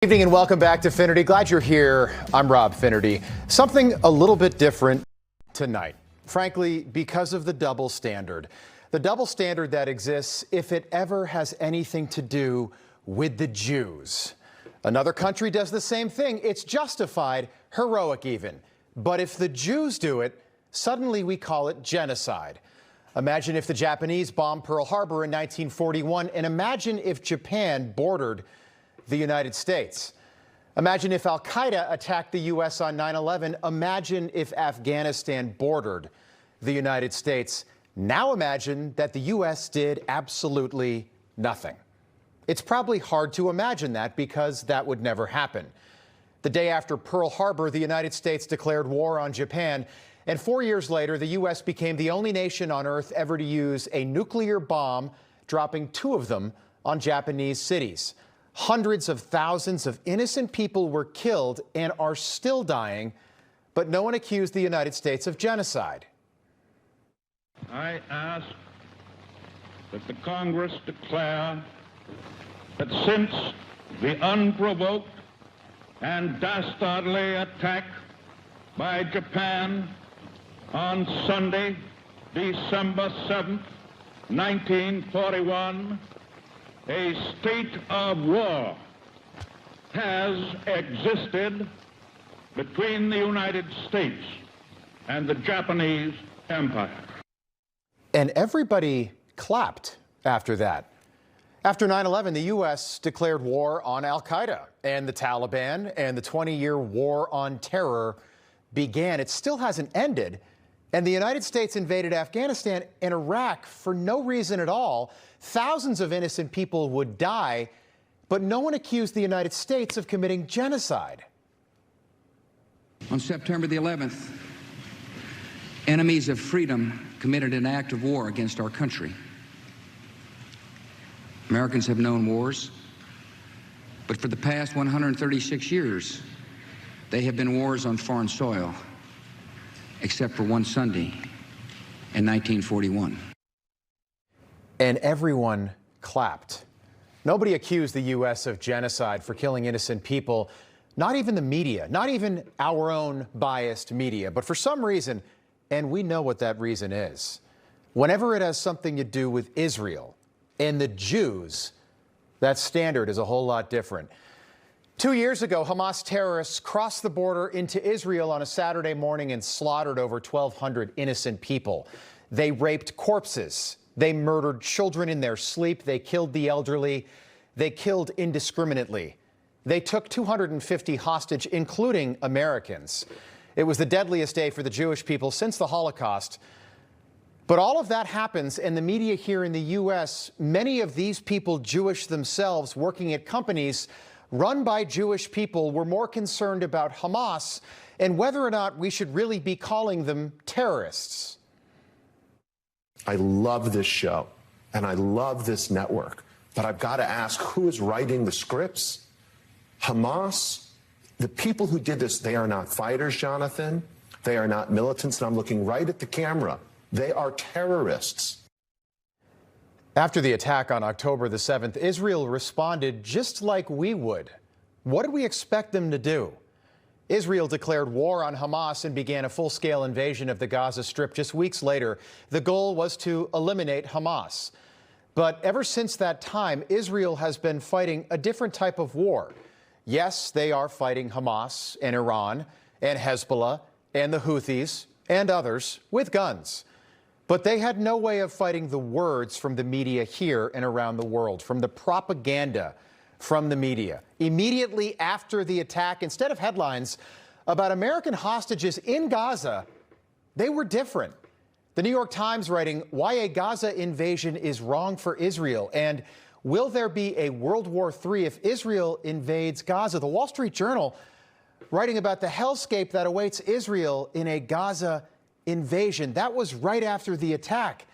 Good evening and welcome back to Finerty. Glad you're here. I'm Rob Finerty. Something a little bit different tonight, frankly, because of the double standard. The double standard that exists if it ever has anything to do with the Jews. Another country does the same thing. It's justified, heroic even. But if the Jews do it, suddenly we call it genocide. Imagine if the Japanese bombed Pearl Harbor in 1941, and imagine if Japan bordered the United States. Imagine if Al-Qaeda attacked the U.S. on 9/11. Imagine if Afghanistan bordered the United States. Now imagine that the U.S. did absolutely nothing. It's probably hard to imagine that because that would never happen. The day after Pearl Harbor, the United States declared war on Japan, and 4 years later, the U.S. became the only nation on Earth ever to use a nuclear bomb, dropping 2 of them on Japanese cities. Hundreds of thousands of innocent people were killed and are still dying, but no one accused the United States of genocide. I ask that the Congress declare that since the unprovoked and dastardly attack by Japan on Sunday, December 7th, 1941, a state of war has existed between the United States and the Japanese Empire. And everybody clapped after that. After 9/11, the U.S. declared war on Al-Qaeda and the Taliban, and the 20-year war on terror began. It still hasn't ended. And the United States invaded Afghanistan and Iraq for no reason at all. Thousands of innocent people would die, but no one accused the United States of committing genocide. On September the 11th, enemies of freedom committed an act of war against our country. Americans have known wars, but for the past 136 years, they have been wars on foreign soil, except for one Sunday in 1941. And everyone clapped. Nobody accused the U.S. of genocide for killing innocent people, not even the media, not even our own biased media. But for some reason, and we know what that reason is, whenever it has something to do with Israel and the Jews, that standard is a whole lot different. 2 years ago, Hamas terrorists crossed the border into Israel on a Saturday morning and slaughtered over 1,200 innocent people. They raped corpses. They murdered children in their sleep. They killed the elderly. They killed indiscriminately. They took 250 hostage, including Americans. It was the deadliest day for the Jewish people since the Holocaust. But all of that happens, and the media here in the U.S., many of these people, Jewish themselves, working at companies run by Jewish people, were more concerned about Hamas and whether or not we should really be calling them terrorists. I love this show, and I love this network, but I've got to ask, who is writing the scripts? Hamas? The people who did this, they are not fighters, Jonathan. They are not militants, and I'm looking right at the camera. They are terrorists. After the attack on October the 7th, Israel responded just like we would. What did we expect them to do? Israel declared war on Hamas and began a full-scale invasion of the Gaza Strip just weeks later. The goal was to eliminate Hamas. But ever since that time, Israel has been fighting a different type of war. Yes, they are fighting Hamas and Iran and Hezbollah and the Houthis and others with guns. But they had no way of fighting the words from the media here and around the world, from the propaganda from the media. Immediately after the attack, instead of headlines about American hostages in Gaza, they were different. The New York Times writing, "Why a Gaza invasion is wrong for Israel," and "Will there be a World War III if Israel invades Gaza?" The Wall Street Journal writing about the hellscape that awaits Israel in a Gaza invasion. That was right after the attack.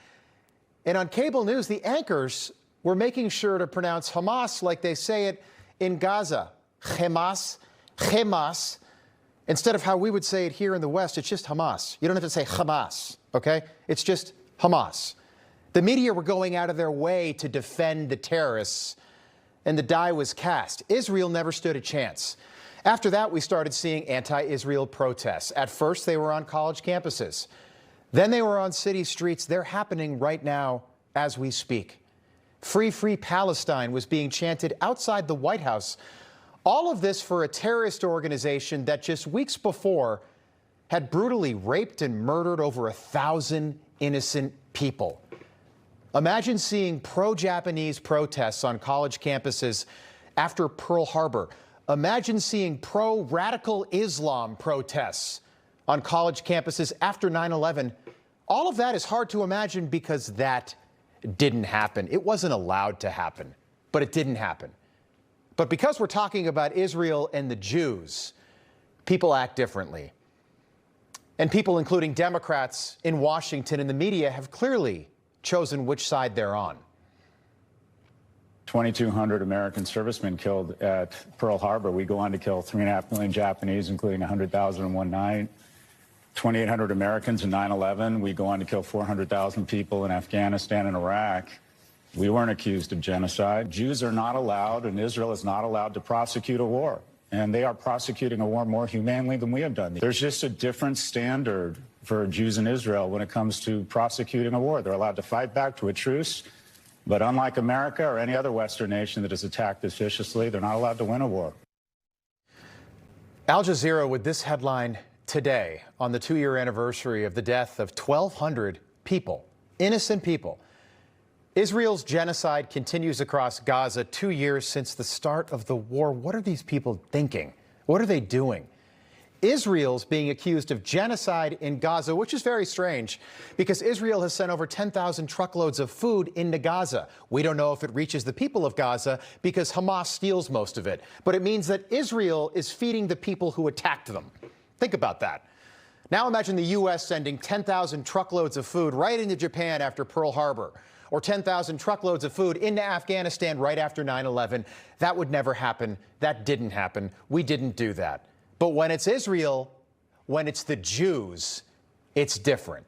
And on cable news, the anchors were making sure to pronounce Hamas like they say it in Gaza. Hamas, Hamas. Instead of how we would say it here in the West, it's just Hamas. You don't have to say Hamas, okay? It's just Hamas. The media were going out of their way to defend the terrorists. and the die was cast. Israel never stood a chance. After that, we started seeing anti-Israel protests. At first, they were on college campuses. Then they were on city streets. They're happening right now as we speak. Free, free Palestine was being chanted outside the White House. All of this for a terrorist organization that just weeks before had brutally raped and murdered over 1,000 innocent people. Imagine seeing pro-Japanese protests on college campuses after Pearl Harbor. Imagine seeing pro-radical Islam protests on college campuses after 9/11. All of that is hard to imagine because that didn't happen. It wasn't allowed to happen, but it didn't happen. But because we're talking about Israel and the Jews, people act differently. And people, including Democrats in Washington and the media, have clearly chosen which side they're on. 2,200 American servicemen killed at Pearl Harbor. We go on to kill 3.5 million Japanese, including 100,000 in one night. 2,800 Americans in 9/11. We go on to kill 400,000 people in Afghanistan and Iraq. We weren't accused of genocide. Jews are not allowed, and Israel is not allowed to prosecute a war. And they are prosecuting a war more humanely than we have done. There's just a different standard for Jews in Israel when it comes to prosecuting a war. They're allowed to fight back to a truce. But unlike America or any other Western nation that has attacked us viciously, they're not allowed to win a war. Al Jazeera with this headline today on the 2-year anniversary of the death of 1,200 people, innocent people. Israel's genocide continues across Gaza 2 years since the start of the war. What are these people thinking? What are they doing? Israel's being accused of genocide in Gaza, which is very strange because Israel has sent over 10,000 truckloads of food into Gaza. We don't know if it reaches the people of Gaza because Hamas steals most of it. But it means that Israel is feeding the people who attacked them. Think about that. Now imagine the U.S. sending 10,000 truckloads of food right into Japan after Pearl Harbor, or 10,000 truckloads of food into Afghanistan right after 9/11. That would never happen. That didn't happen. We didn't do that. But when it's Israel, when it's the Jews, it's different.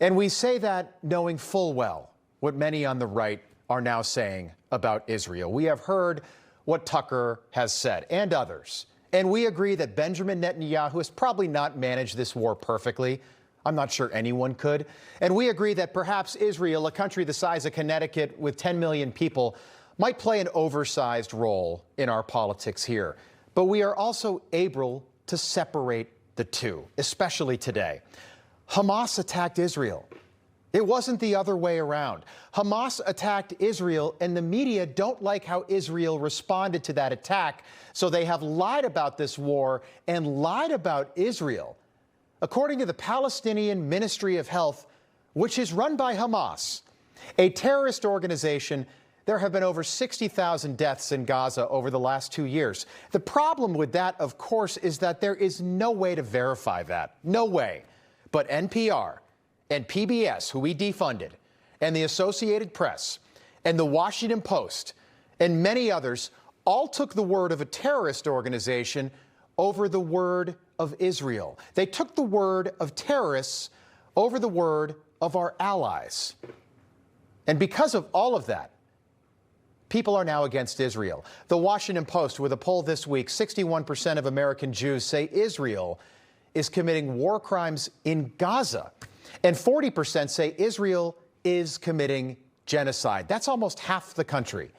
And we say that knowing full well what many on the right are now saying about Israel. We have heard what Tucker has said and others. And we agree that Benjamin Netanyahu has probably not managed this war perfectly. I'm not sure anyone could. And we agree that perhaps Israel, a country the size of Connecticut with 10 million people, might play an oversized role in our politics here. But we are also able to separate the two, especially today. Hamas attacked Israel. It wasn't the other way around. Hamas attacked Israel, and the media don't like how Israel responded to that attack, so they have lied about this war and lied about Israel. According to the Palestinian Ministry of Health, which is run by Hamas, a terrorist organization, there have been over 60,000 deaths in Gaza over the last 2 years. The problem with that, of course, is that there is no way to verify that. No way. But NPR and PBS, who we defunded, and the Associated Press, and the Washington Post, and many others all took the word of a terrorist organization over the word of Israel. They took the word of terrorists over the word of our allies. And because of all of that, people are now against Israel. The Washington Post, with a poll this week, 61% of American Jews say Israel is committing war crimes in Gaza, and 40% say Israel is committing genocide. That's almost half the country.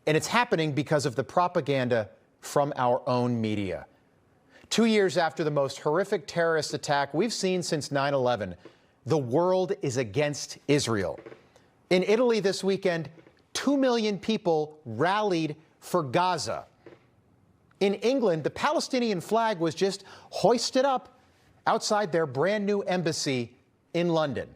And it's happening because of the propaganda from our own media. 2 years after the most horrific terrorist attack we've seen since 9/11, the world is against Israel. In Italy this weekend, 2 million people rallied for Gaza. In England, the Palestinian flag was just hoisted up outside their brand new embassy in London.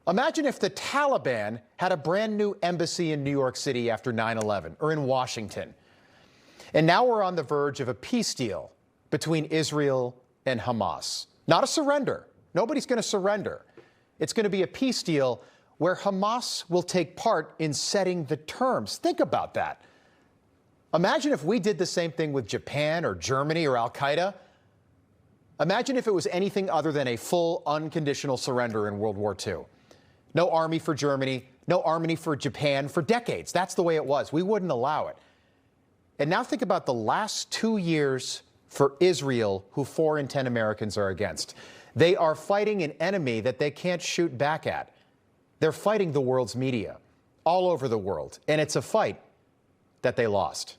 Imagine if the Taliban had a brand new embassy in New York City after 9/11, or in Washington. And now we're on the verge of a peace deal between Israel and Hamas. Not a surrender. Nobody's going to surrender. It's going to be a peace deal where Hamas will take part in setting the terms. Think about that. Imagine if we did the same thing with Japan or Germany or Al-Qaeda. Imagine if it was anything other than a full unconditional surrender in World War II. No army for Germany, no army for Japan for decades. That's the way it was. We wouldn't allow it. And now think about the last 2 years for Israel, who 4 in 10 Americans are against. They are fighting an enemy that they can't shoot back at. They're fighting the world's media all over the world, and it's a fight that they lost.